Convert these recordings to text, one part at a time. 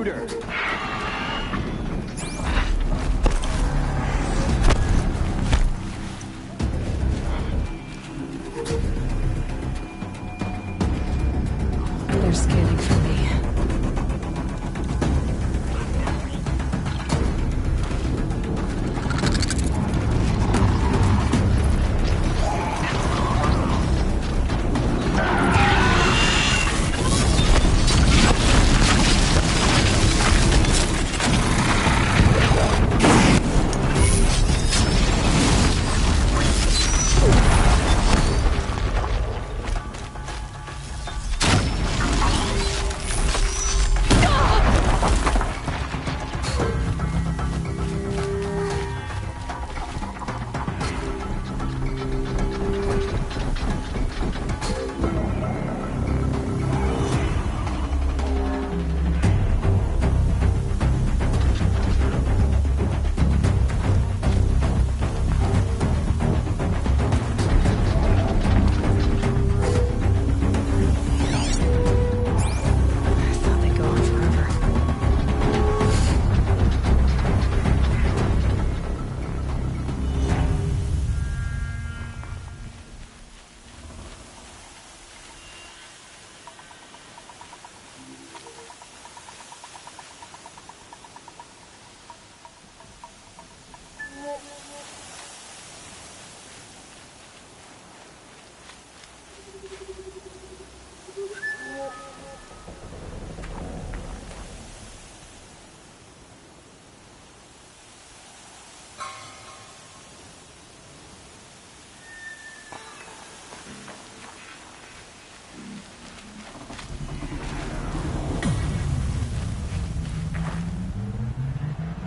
intruder! They're scanning for me.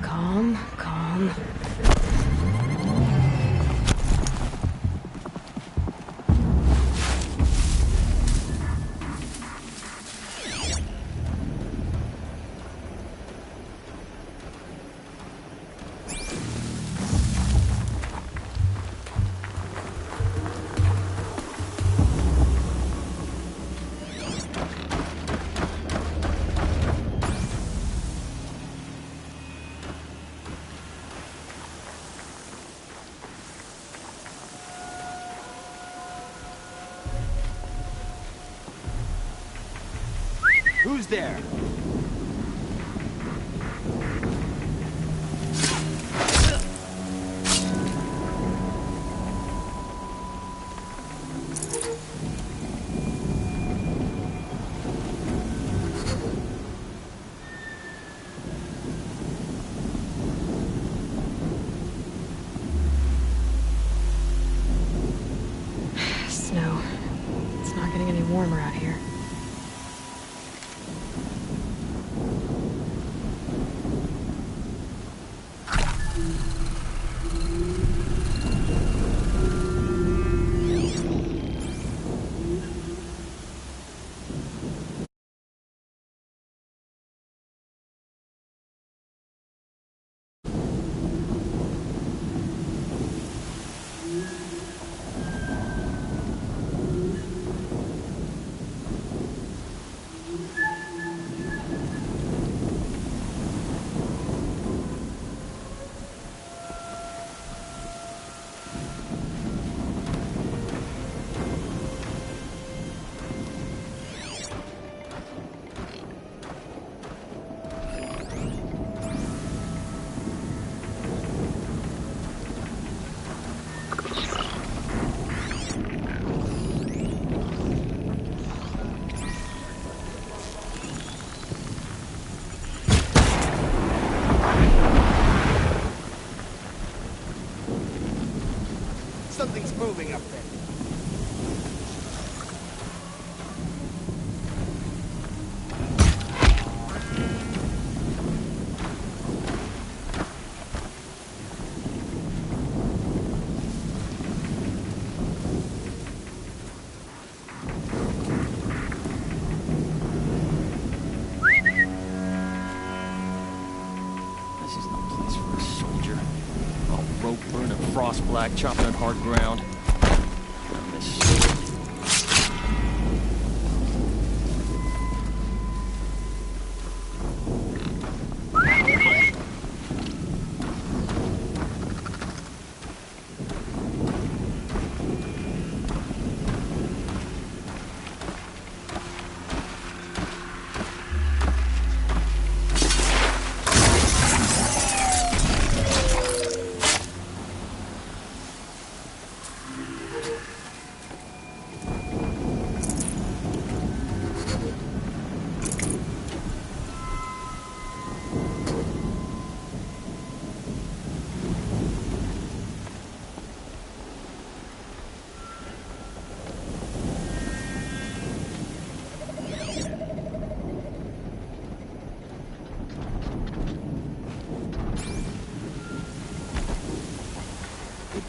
Calm, calm. Who's there? Snow. It's not getting any warmer out here. Something's moving up there. This is no place for a soldier. All rope burning, frost black, chopping on hard ground.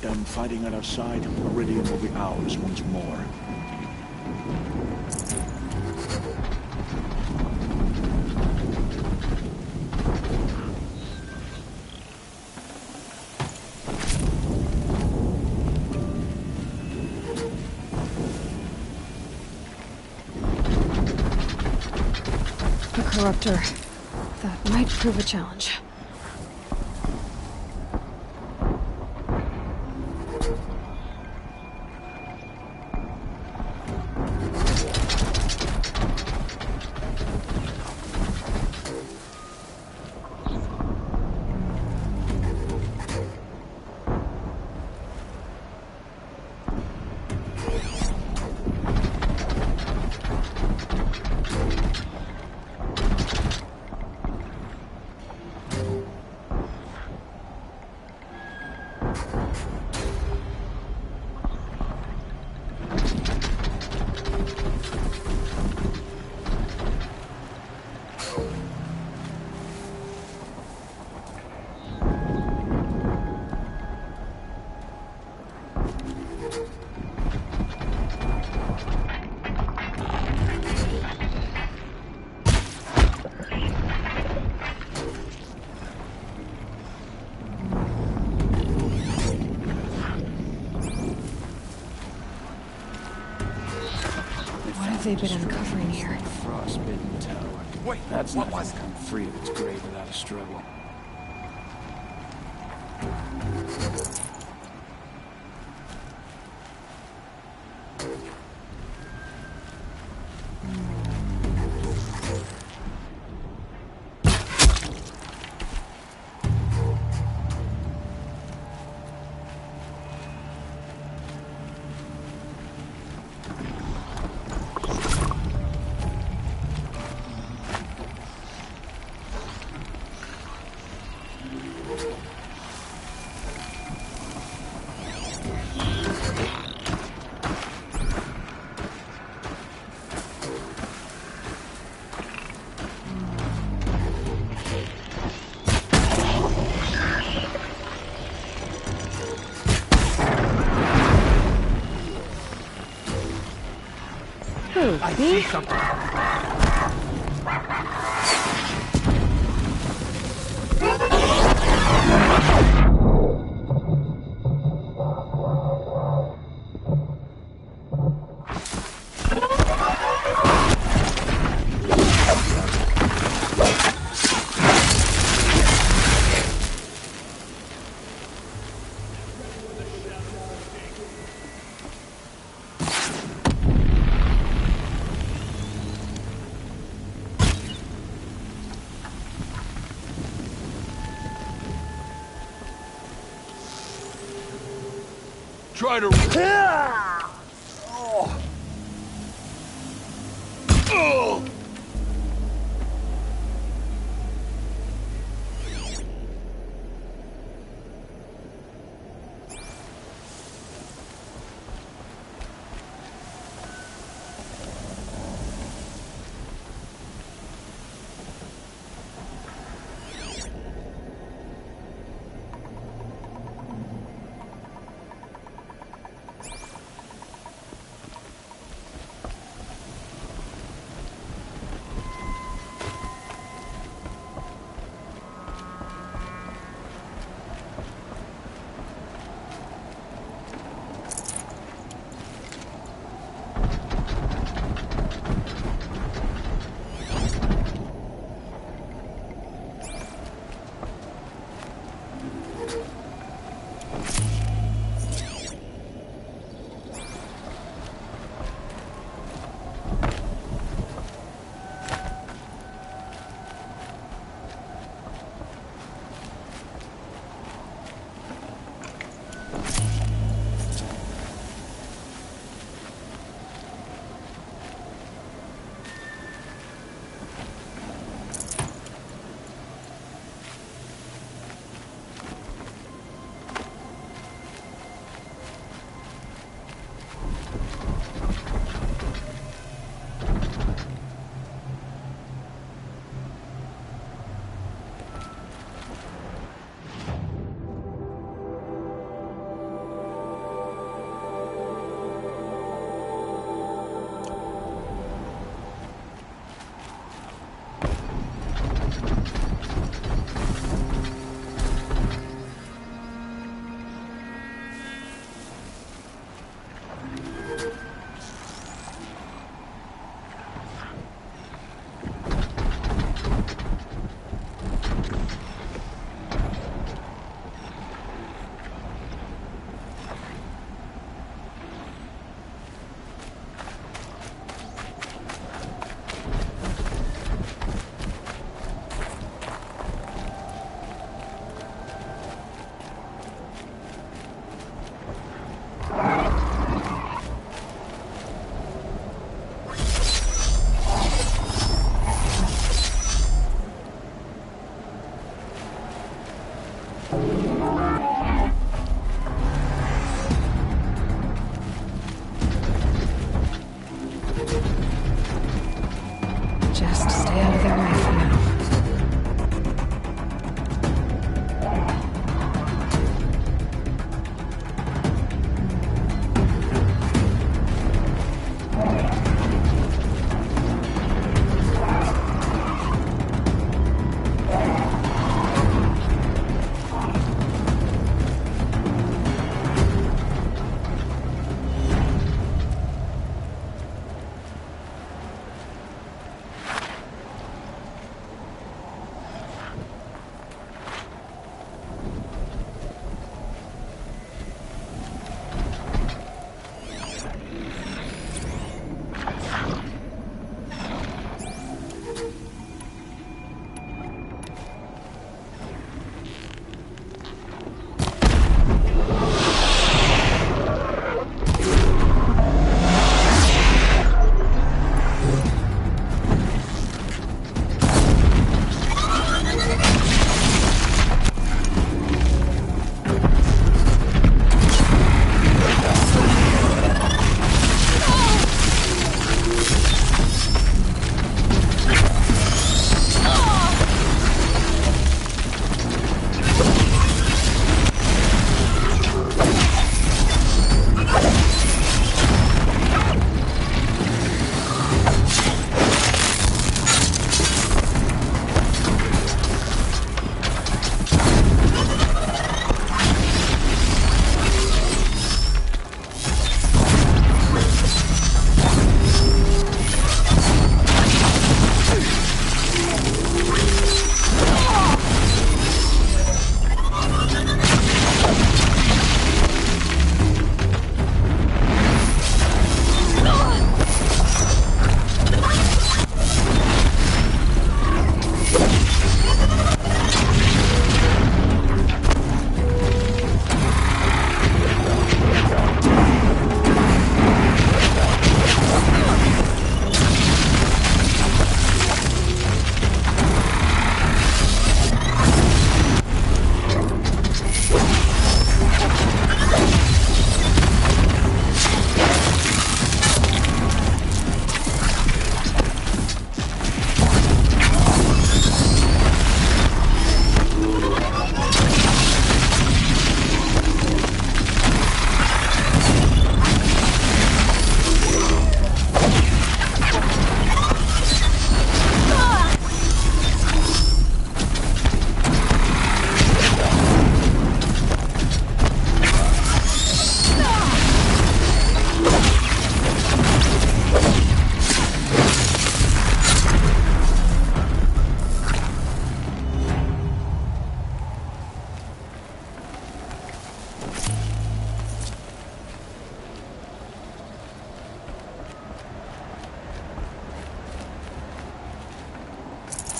them fighting at our side, Meridian will be ours once more. A corruptor. That might prove a challenge. What have they been uncovering here? Frostbitten tower. Wait, That's what not was gonna it? come free of its grave without a struggle. Who? I Me? see something. Try to...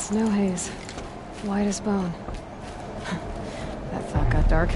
Snow haze. White as bone. That thought got dark.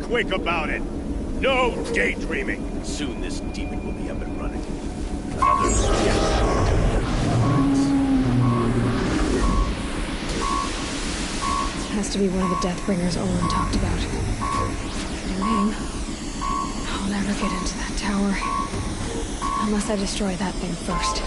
quick about it. No daydreaming. Soon this demon will be up and running. Another Has to be one of the Deathbringers Olin talked about. New name. I'll never get into that tower. Unless I destroy that thing first.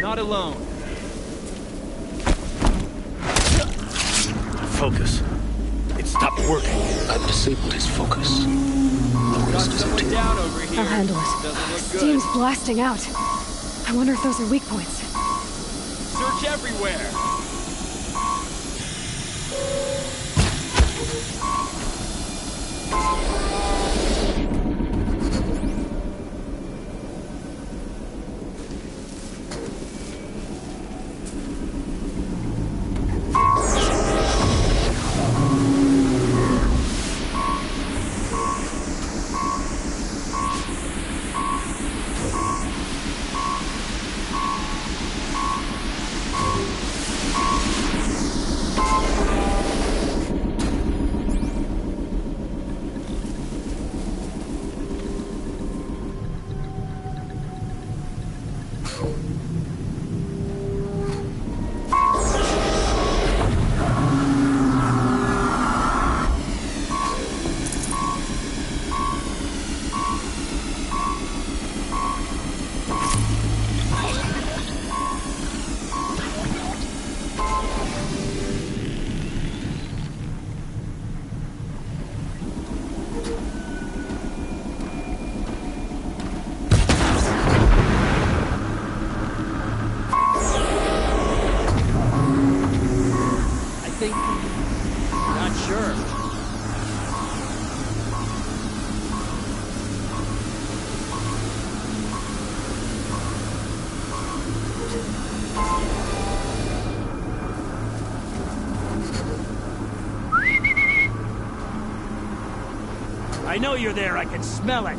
Not alone. Focus. It stopped working. I've disabled his focus. The Got rest is someone empty. down over here. I'll handle it. Doesn't look good. Steam's blasting out. I wonder if those are weak points. Search everywhere. I know you're there. I can smell it.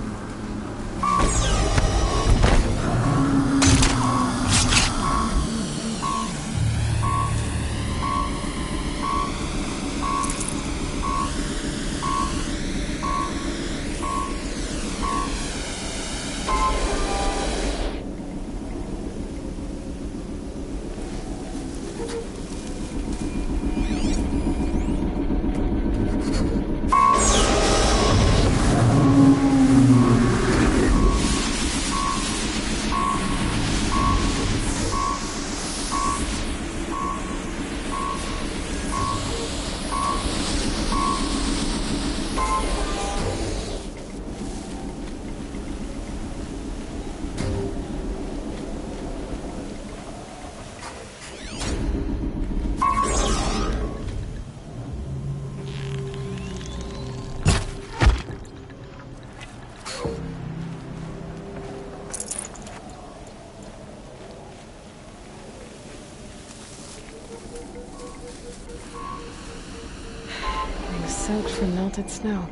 Soaked from melted snow.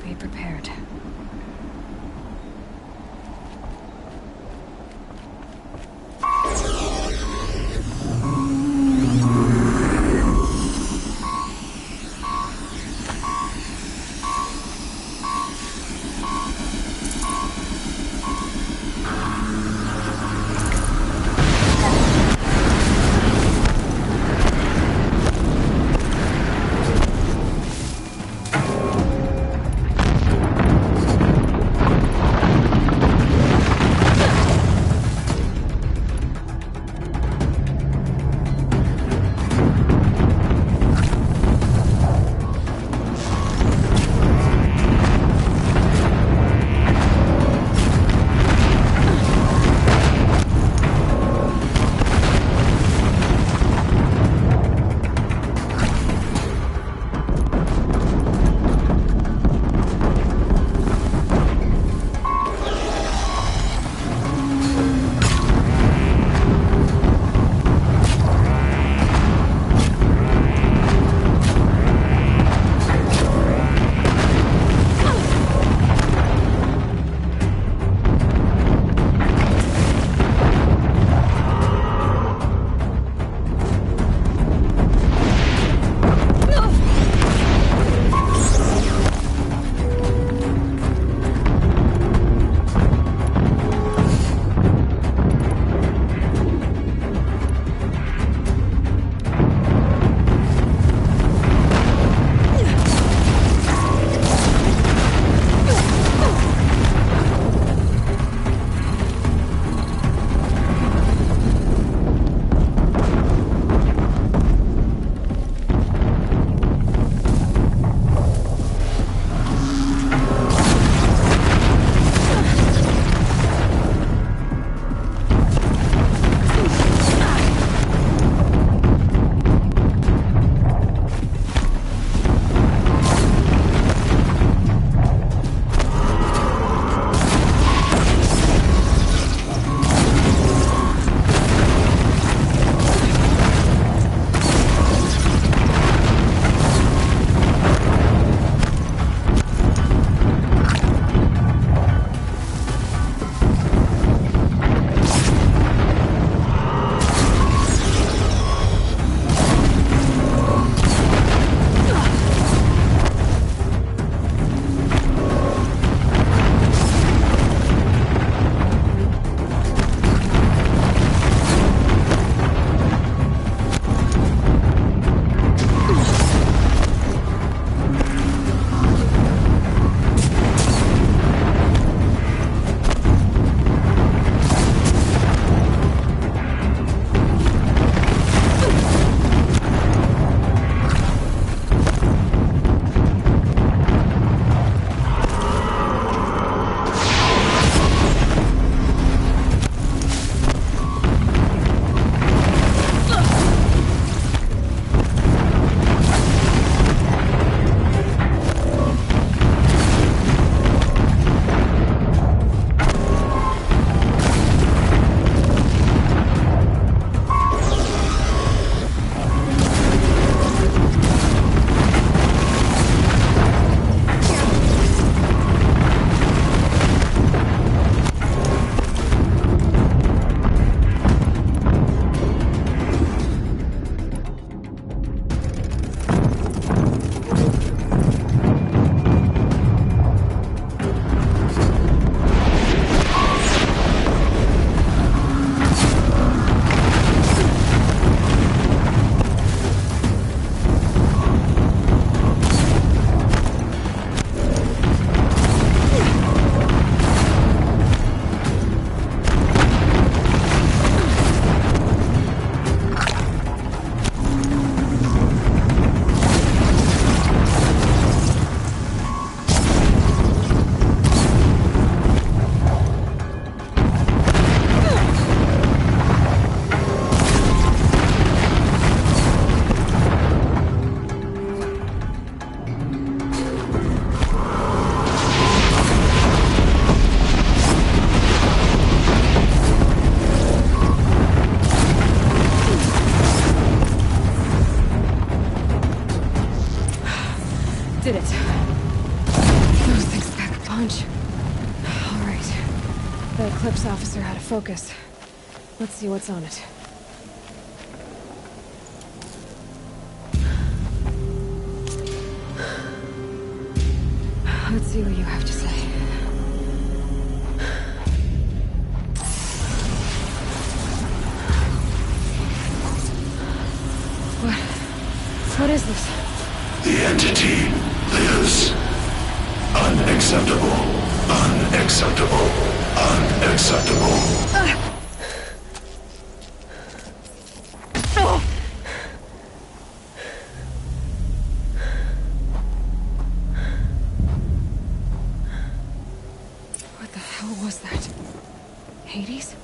Be prepared. did it. Those things pack a punch. All right. The Eclipse officer had a focus. Let's see what's on it. Let's see what you have to say. What is this? The entity lives. Unacceptable. Unacceptable. Unacceptable. What the hell was that? Hades?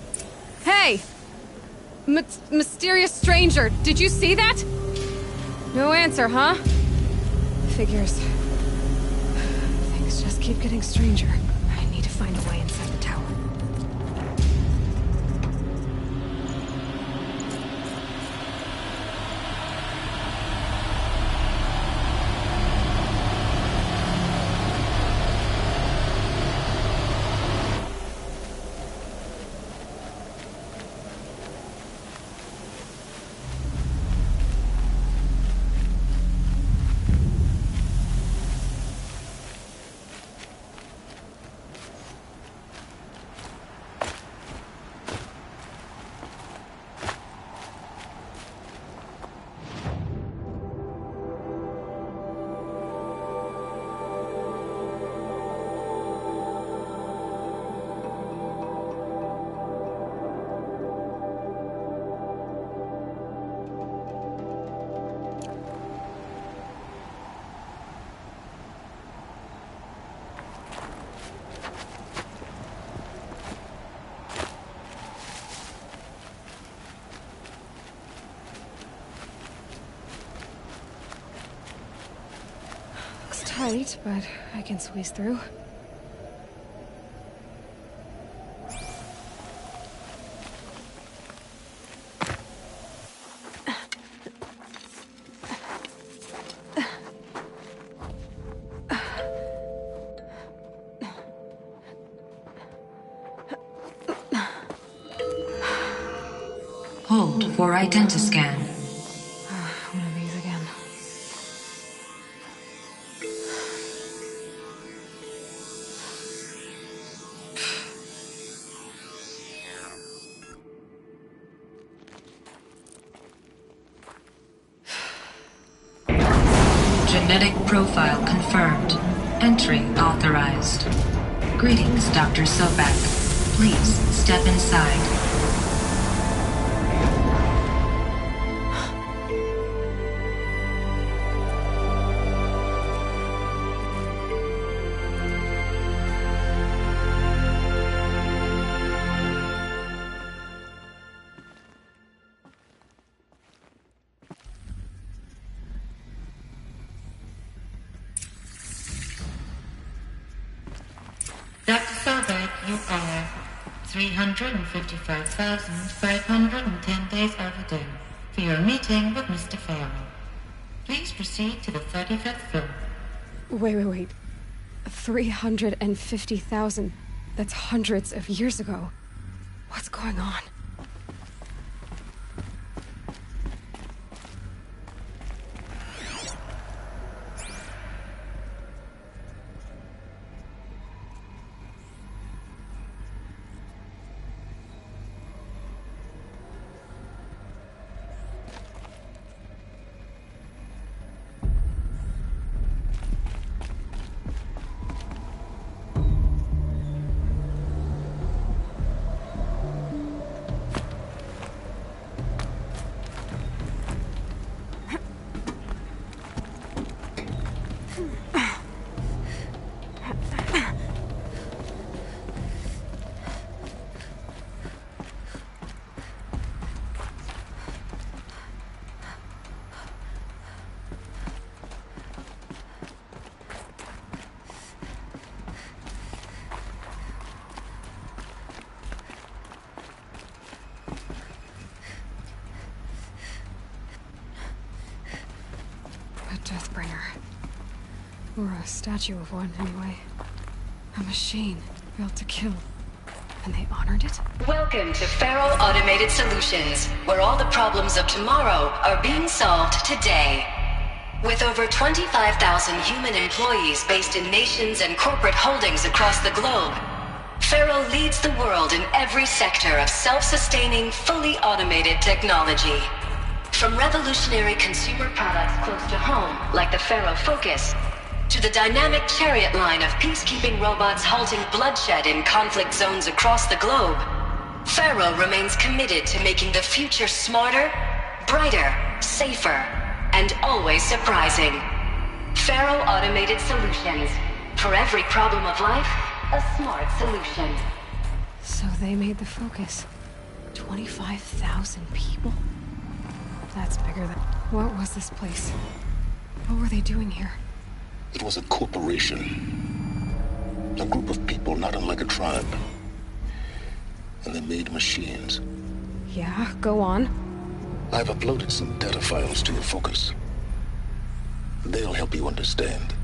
Hey! Mysterious stranger, did you see that? No answer, huh? Figures. Things just keep getting stranger. I need to find a way inside the tower. Tight, but I can squeeze through. Hold for identiscan. One of these again. Genetic profile confirmed. Entry authorized. Greetings, Dr. Sobek. Please step inside. Dr. Sobek, you are 355,510 days overdue for your meeting with Mr. Farrell. Please proceed to the 35th floor. Wait. 350,000. That's hundreds of years ago. What's going on? Deathbringer. Or a statue of one, anyway. A machine built to kill. And they honored it? Welcome to Faro Automated Solutions, where all the problems of tomorrow are being solved today. With over 25,000 human employees based in nations and corporate holdings across the globe, Faro leads the world in every sector of self-sustaining, fully automated technology. From revolutionary consumer products close to home, like the Faro Focus, to the dynamic chariot line of peacekeeping robots halting bloodshed in conflict zones across the globe, Faro remains committed to making the future smarter, brighter, safer, and always surprising. Faro Automated Solutions. For every problem of life, a smart solution. So they made the Focus. 25,000 people? That's bigger than... What was this place? What were they doing here? It was a corporation. A group of people not unlike a tribe. And they made machines. Yeah, go on. I've uploaded some data files to your Focus. They'll help you understand.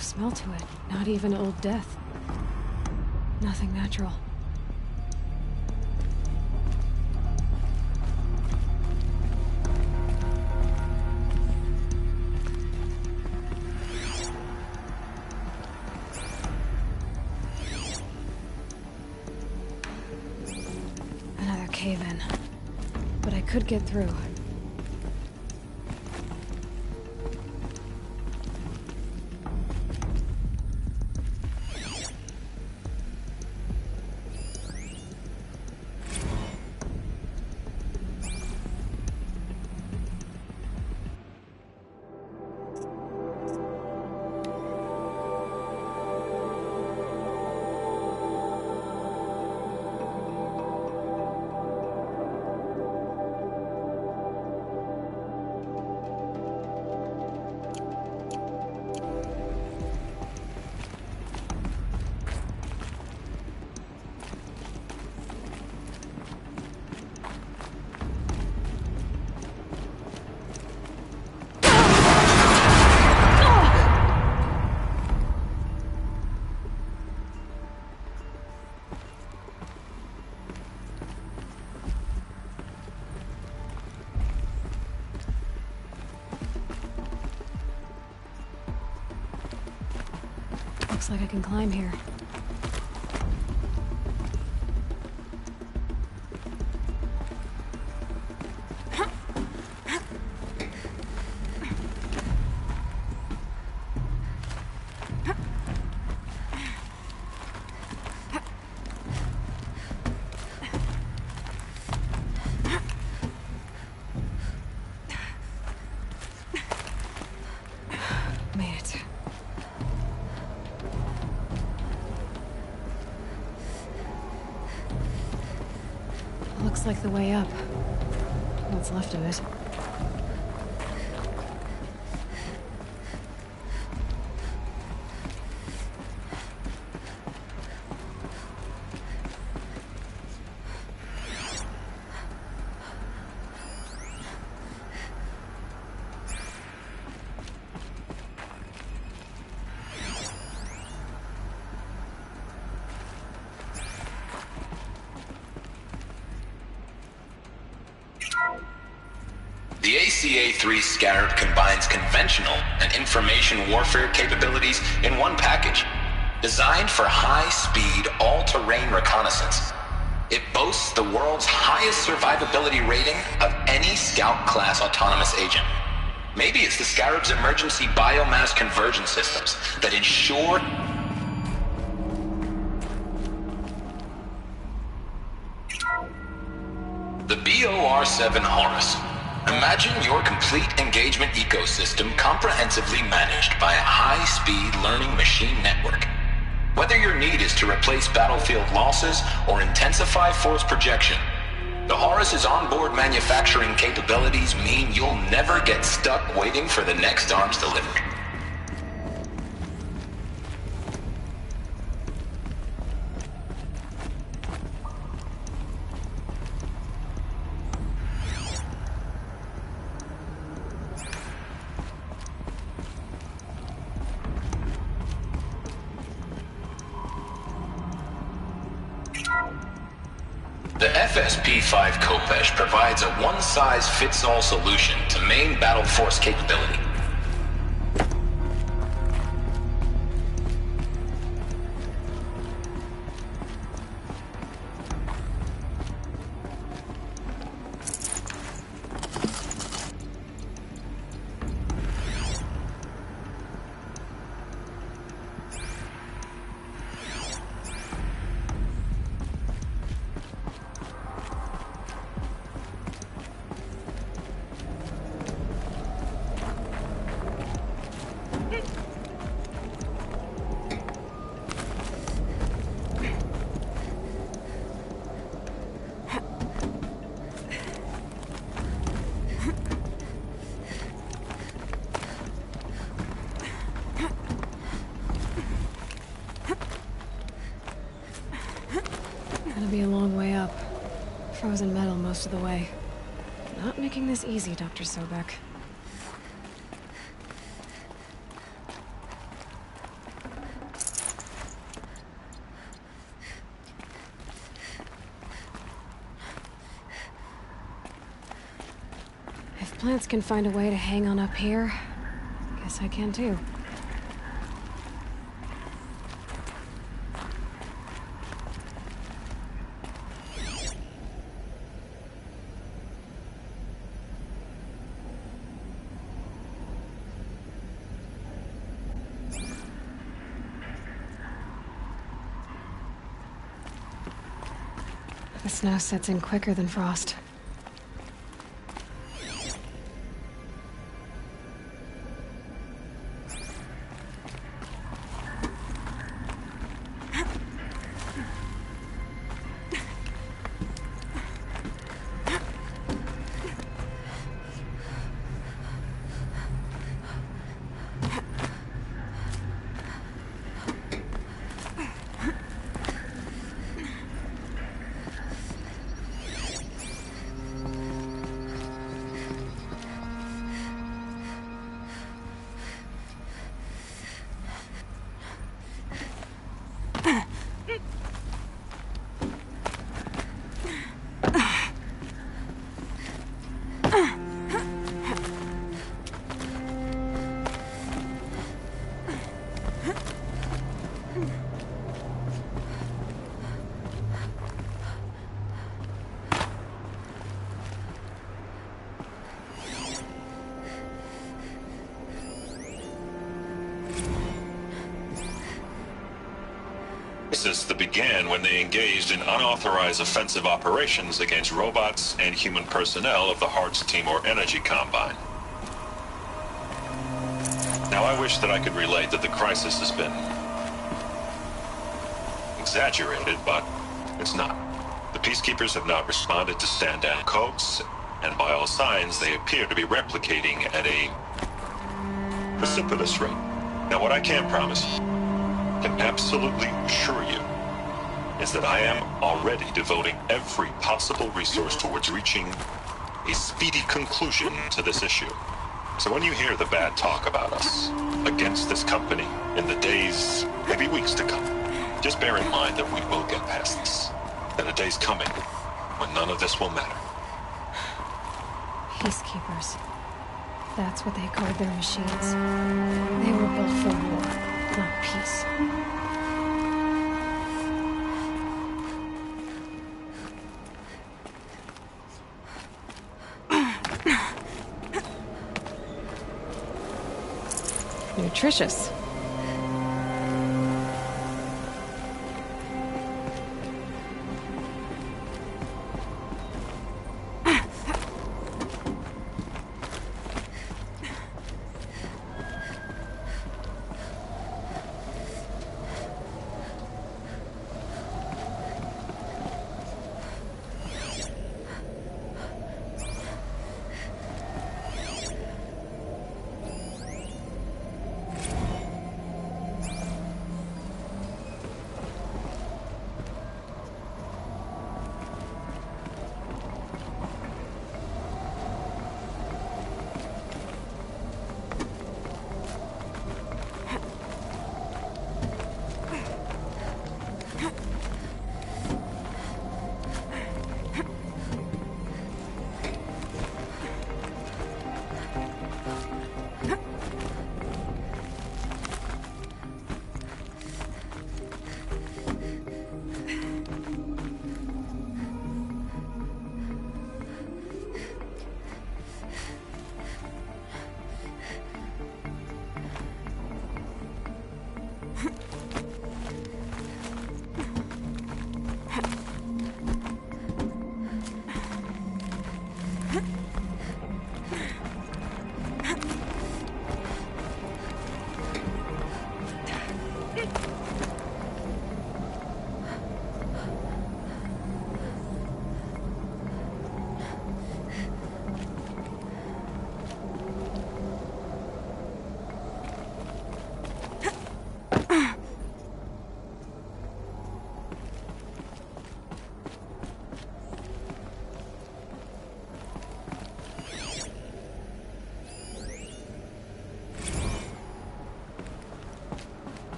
Smell to it. Not even old death. Nothing natural. Another cave-in. But I could get through. Looks like I can climb here. Looks like the way up. What's left of it. The ACA-3 Scarab combines conventional and information warfare capabilities in one package. Designed for high-speed, all-terrain reconnaissance, it boasts the world's highest survivability rating of any Scout-class autonomous agent. Maybe it's the Scarab's emergency biomass conversion systems that ensure... The BOR-7 Horus. Imagine your complete engagement ecosystem comprehensively managed by a high-speed learning machine network. Whether your need is to replace battlefield losses or intensify force projection, the Horus's onboard manufacturing capabilities mean you'll never get stuck waiting for the next arms delivery. The FSP-5 Kopesh provides a one-size-fits-all solution to main battle force capability. Gonna be a long way up. Frozen metal most of the way. Not making this easy, Dr. Sobek. If plants can find a way to hang on up here, guess I can too. The snow sets in quicker than frost. crisis that began when they engaged in unauthorized offensive operations against robots and human personnel of the Hearts Timor Energy Combine. Now, I wish that I could relate that the crisis has been exaggerated, but it's not. The Peacekeepers have not responded to stand-down codes, and by all signs, they appear to be replicating at a precipitous rate. Now, what I can promise you, can absolutely assure you, is that I am already devoting every possible resource towards reaching a speedy conclusion to this issue. So when you hear the bad talk about us against this company in the days, maybe weeks to come, just bear in mind that we will get past this. That a day's coming when none of this will matter. Peacekeepers. That's what they called their machines. They were built for war, not peace. Nutritious.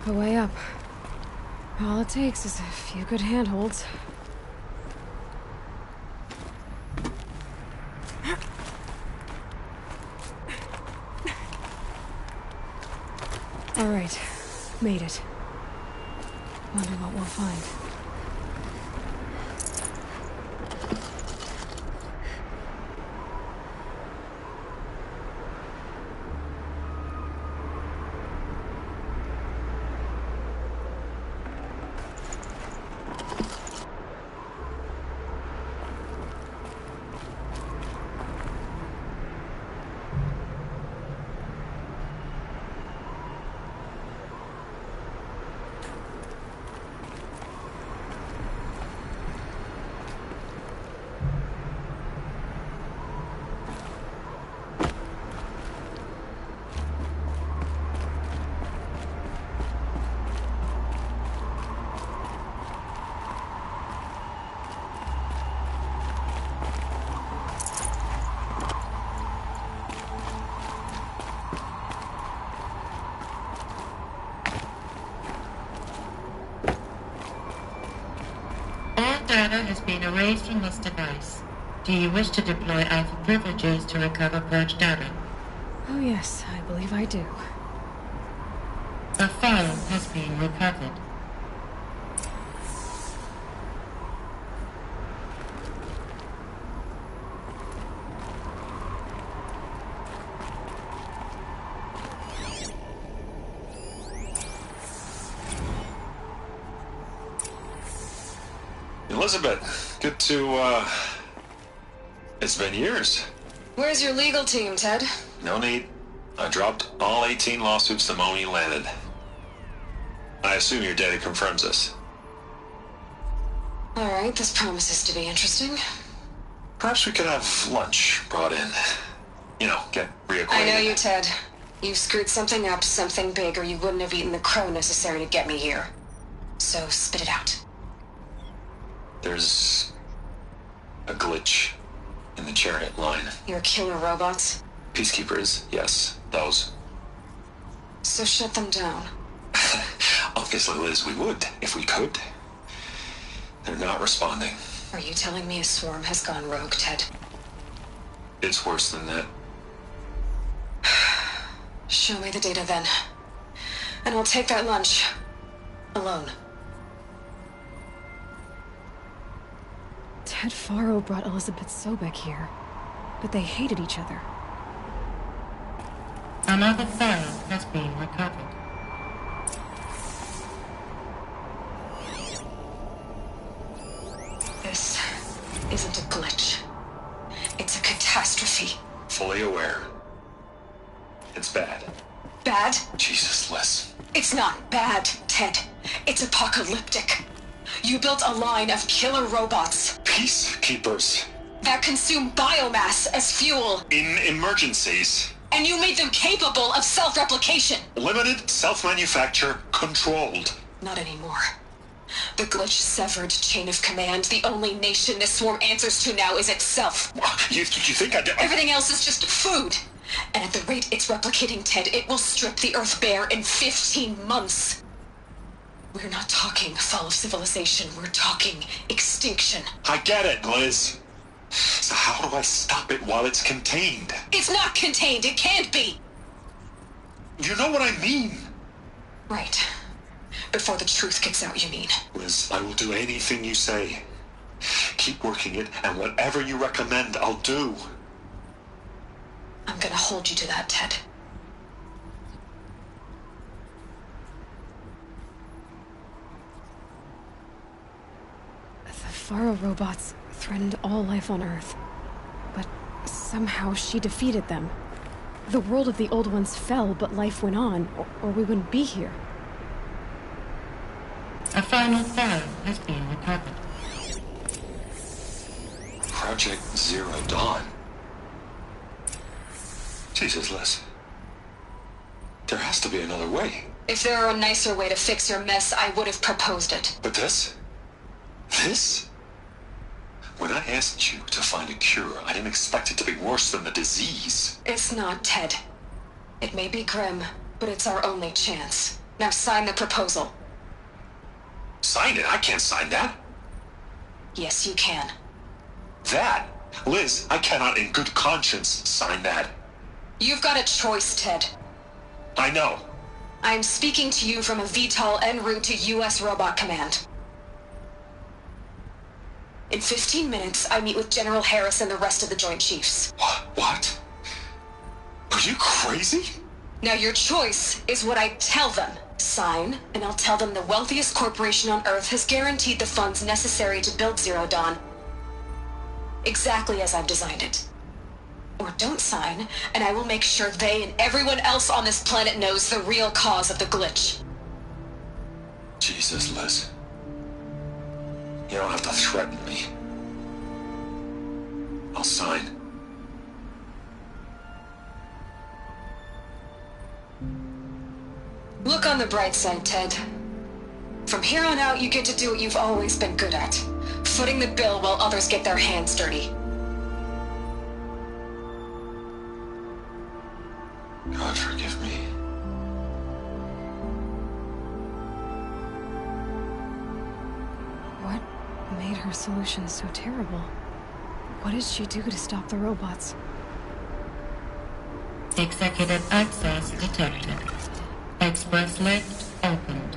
The way up. All it takes is a few good handholds. All right, made it. Wonder what we'll find. data has been erased from this device. Do you wish to deploy Alpha privileges to recover purged data? Oh yes, I believe I do. A file has been recovered. Elizabeth, good to, it's been years. Where's your legal team, Ted? No need. I dropped all 18 lawsuits the moment you landed. I assume your data confirms this. Alright, this promises to be interesting. Perhaps we could have lunch brought in. You know, get reacquainted. I know you, Ted. You screwed something up, something big, or you wouldn't have eaten the crow necessary to get me here. So spit it out. There's a glitch in the chariot line. Your killer robots? Peacekeepers, yes, those. So shut them down. Obviously, Liz, we would, if we could. They're not responding. Are you telling me a swarm has gone rogue, Ted? It's worse than that. Show me the data then. And I'll take that lunch. Alone. Ted Faro brought Elizabeth Sobek here, but they hated each other. Another file has been recovered. This isn't a glitch. It's a catastrophe. Fully aware. It's bad. Bad? Jesus, Liz. It's not bad, Ted. It's apocalyptic. You built a line of killer robots. Peacekeepers. That consume biomass as fuel. In emergencies. And you made them capable of self-replication. Limited, self-manufacture, controlled. Not anymore. The glitch severed chain of command. The only nation this swarm answers to now is itself. You think I did? Everything else is just food. And at the rate it's replicating, Ted, it will strip the Earth bare in 15 months. We're not talking fall of civilization. We're talking extinction. I get it, Liz. So how do I stop it while it's contained? It's not contained. It can't be. You know what I mean. Right. Before the truth gets out, you mean? Liz, I will do anything you say. Keep working it, and whatever you recommend, I'll do. I'm gonna hold you to that, Ted. The Faro robots threatened all life on Earth, but somehow she defeated them. The world of the old ones fell, but life went on, or we wouldn't be here. A final file has been recovered. Project Zero Dawn. Jesus, Liz. There has to be another way. If there were a nicer way to fix your mess, I would have proposed it. But this? This? When I asked you to find a cure, I didn't expect it to be worse than the disease. It's not, Ted. It may be grim, but it's our only chance. Now sign the proposal. Sign it? I can't sign that. Yes, you can. That? Liz, I cannot in good conscience sign that. You've got a choice, Ted. I know. I'm speaking to you from a VTOL en route to U.S. Robot Command. In 15 minutes, I meet with General Harris and the rest of the Joint Chiefs. What? Are you crazy? Now your choice is what I tell them. Sign, and I'll tell them the wealthiest corporation on Earth has guaranteed the funds necessary to build Zero Dawn. Exactly as I've designed it. Or don't sign, and I will make sure they and everyone else on this planet knows the real cause of the glitch. Jesus, Liz. You don't have to threaten me. I'll sign. Look on the bright side, Ted. From here on out, you get to do what you've always been good at. Footing the bill while others get their hands dirty. God forgive me. What made her solution so terrible? What did she do to stop the robots? Executive access detected. Express lift opened.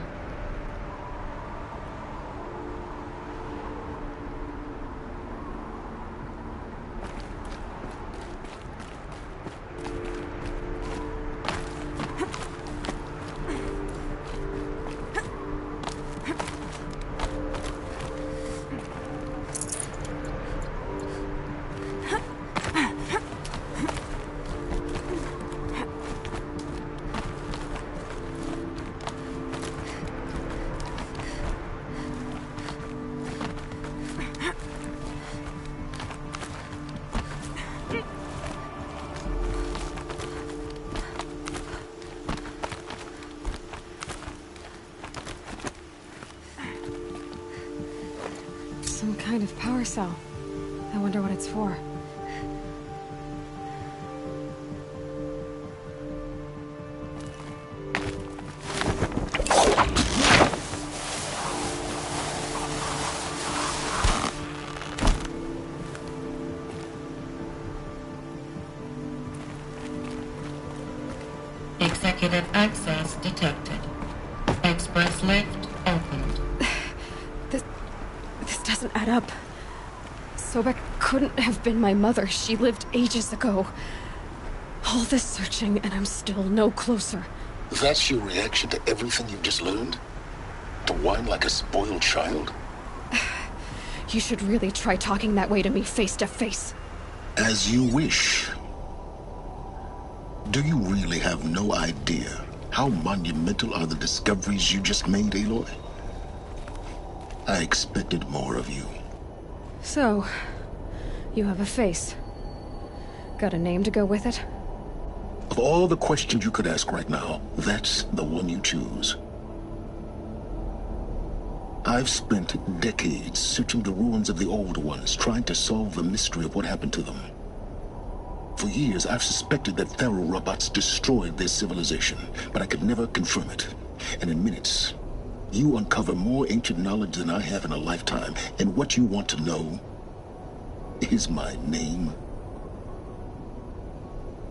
Some kind of power cell. I wonder what it's for. Executive access detected. Express lift opened. This doesn't add up. Sobek couldn't have been my mother. She lived ages ago. All this searching, and I'm still no closer. That's your reaction to everything you've just learned? To whine like a spoiled child? You should really try talking that way to me face to face. As you wish. Do you really have no idea how monumental are the discoveries you just made, Aloy? I expected more of you. So, you have a face. Got a name to go with it? Of all the questions you could ask right now, that's the one you choose. I've spent decades searching the ruins of the old ones, trying to solve the mystery of what happened to them. For years, I've suspected that Faro robots destroyed their civilization, but I could never confirm it. And in minutes, you uncover more ancient knowledge than I have in a lifetime, and what you want to know is my name.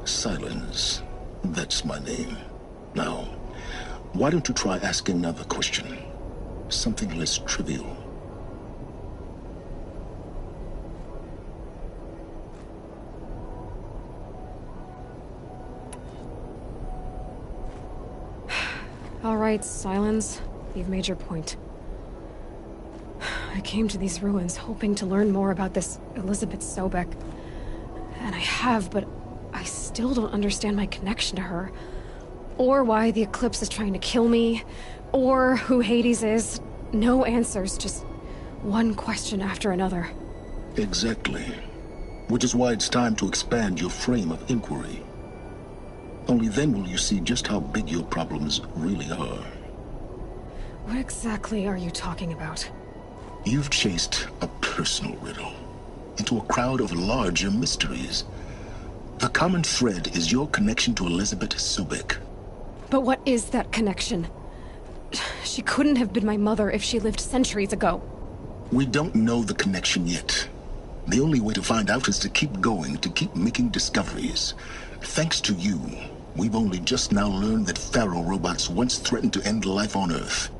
Silence. That's my name. Now, why don't you try asking another question? Something less trivial. All right, Silence. You've made your point. I came to these ruins hoping to learn more about this Elizabeth Sobek. And I have, but I still don't understand my connection to her. Or why the Eclipse is trying to kill me. Or who Hades is. No answers, just one question after another. Exactly. Which is why it's time to expand your frame of inquiry. Only then will you see just how big your problems really are. What exactly are you talking about? You've chased a personal riddle into a crowd of larger mysteries. The common thread is your connection to Elizabeth Sobek. But what is that connection? She couldn't have been my mother if she lived centuries ago. We don't know the connection yet. The only way to find out is to keep going, to keep making discoveries. Thanks to you, we've only just now learned that Faro robots once threatened to end life on Earth.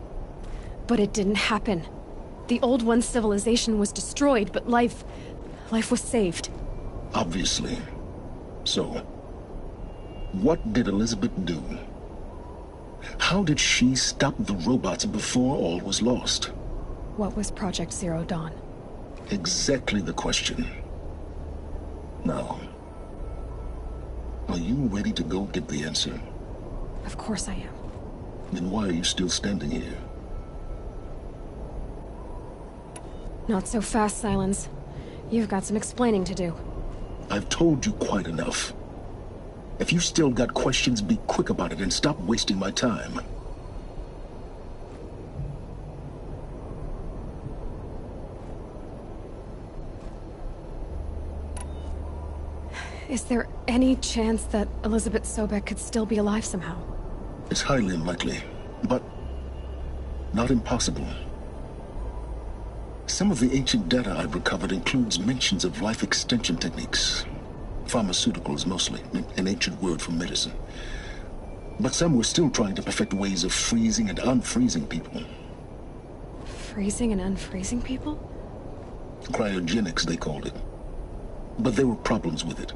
But it didn't happen. The Old One's civilization was destroyed, but life was saved. Obviously. So, what did Elizabeth do? How did she stop the robots before all was lost? What was Project Zero Dawn? Exactly the question. Now, are you ready to go get the answer? Of course I am. Then why are you still standing here? Not so fast, Silence. You've got some explaining to do. I've told you quite enough. If you've still got questions, be quick about it and stop wasting my time. Is there any chance that Elizabeth Sobek could still be alive somehow? It's highly unlikely, but not impossible. Some of the ancient data I've recovered includes mentions of life extension techniques. Pharmaceuticals, mostly, an ancient word for medicine. But some were still trying to perfect ways of freezing and unfreezing people. Freezing and unfreezing people? Cryogenics, they called it. But there were problems with it.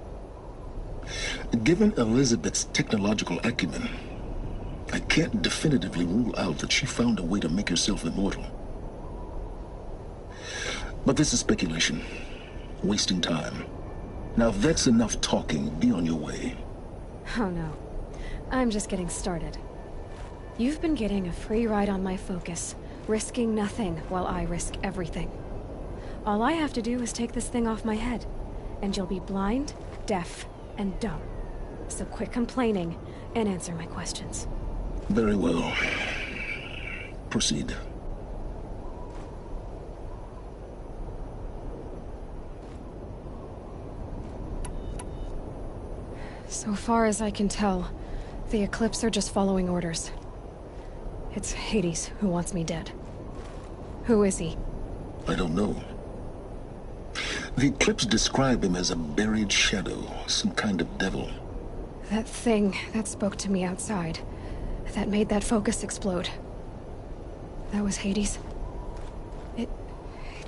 Given Elizabeth's technological acumen, I can't definitively rule out that she found a way to make herself immortal. But this is speculation. Wasting time. Now, if that's enough talking, be on your way. Oh no. I'm just getting started. You've been getting a free ride on my focus, risking nothing while I risk everything. All I have to do is take this thing off my head, and you'll be blind, deaf, and dumb. So quit complaining and answer my questions. Very well. Proceed. So far as I can tell, the Eclipse are just following orders. It's Hades who wants me dead. Who is he? I don't know. The Eclipse describe him as a buried shadow, some kind of devil. That thing that spoke to me outside, that made that focus explode. That was Hades? It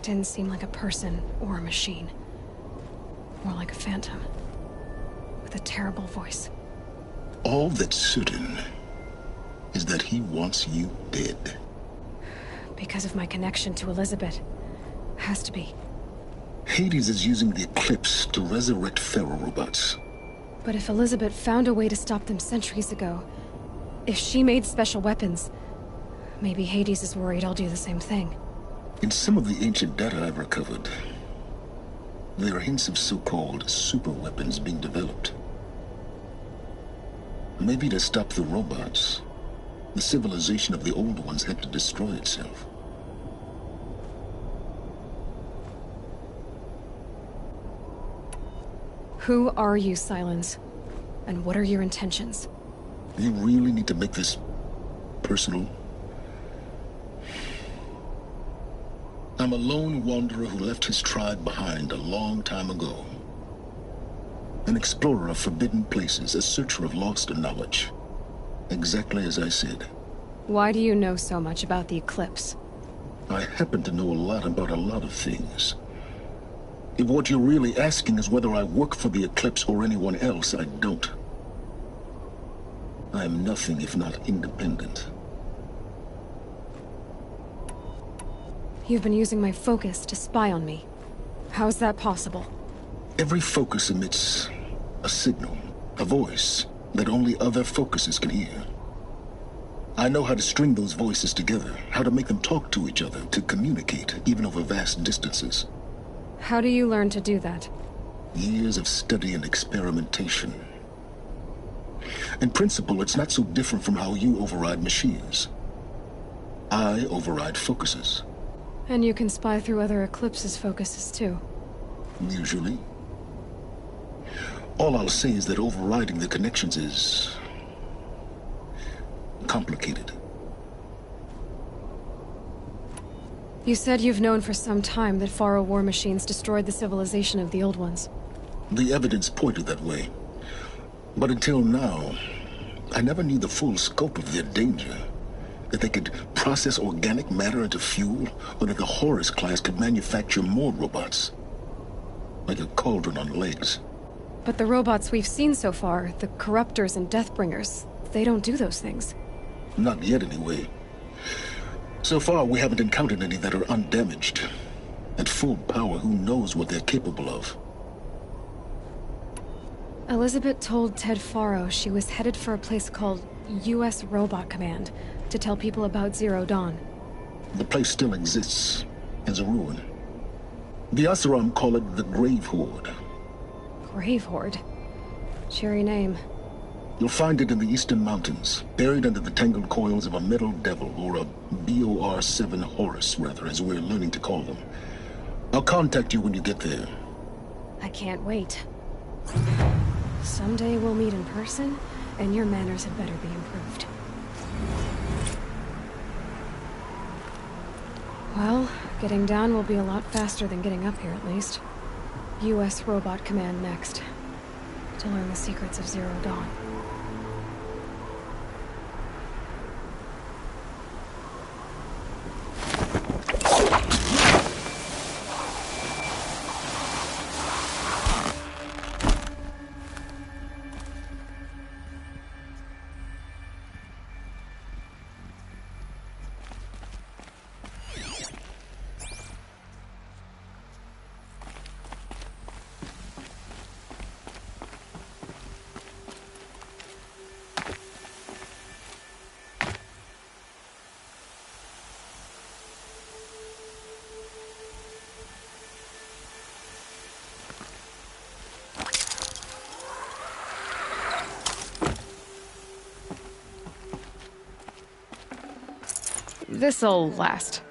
didn't seem like a person or a machine. More like a phantom. With a terrible voice. All that's certain is that he wants you dead. Because of my connection to Elizabeth. Has to be. Hades is using the Eclipse to resurrect feral robots. But if Elizabeth found a way to stop them centuries ago, if she made special weapons, maybe Hades is worried I'll do the same thing. In some of the ancient data I've recovered, there are hints of so-called super weapons being developed. Maybe to stop the robots, the civilization of the old ones had to destroy itself. Who are you, Silence? And what are your intentions? You really need to make this personal? I'm a lone wanderer who left his tribe behind a long time ago. An explorer of forbidden places, a searcher of lost knowledge. Exactly as I said. Why do you know so much about the Eclipse? I happen to know a lot about a lot of things. If what you're really asking is whether I work for the Eclipse or anyone else, I don't. I am nothing if not independent. You've been using my focus to spy on me. How's that possible? Every focus emits a signal, a voice, that only other focuses can hear. I know how to string those voices together, how to make them talk to each other, to communicate, even over vast distances. How do you learn to do that? Years of study and experimentation. In principle, it's not so different from how you override machines. I override focuses. And you can spy through other Eclipse's focuses too. Usually. All I'll say is that overriding the connections is complicated. You said you've known for some time that Faro war machines destroyed the civilization of the old ones. The evidence pointed that way. But until now, I never knew the full scope of their danger. That they could process organic matter into fuel, or that the Horus class could manufacture more robots. Like a cauldron on legs. But the robots we've seen so far, the Corruptors and Deathbringers, they don't do those things. Not yet, anyway. So far, we haven't encountered any that are undamaged. At full power, who knows what they're capable of? Elizabeth told Ted Faro she was headed for a place called U.S. Robot Command to tell people about Zero Dawn. The place still exists, as a ruin. The Asaram call it the Grave Horde. Grave Horde? Cheery name. You'll find it in the Eastern Mountains, buried under the tangled coils of a metal devil, or a BOR-7 Horus, rather, as we're learning to call them. I'll contact you when you get there. I can't wait. Someday we'll meet in person, and your manners had better be improved. Well, Getting down will be a lot faster than getting up here, at least. U.S. Robot Command next. To learn the secrets of Zero Dawn. This'll last.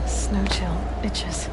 Snow chill itches.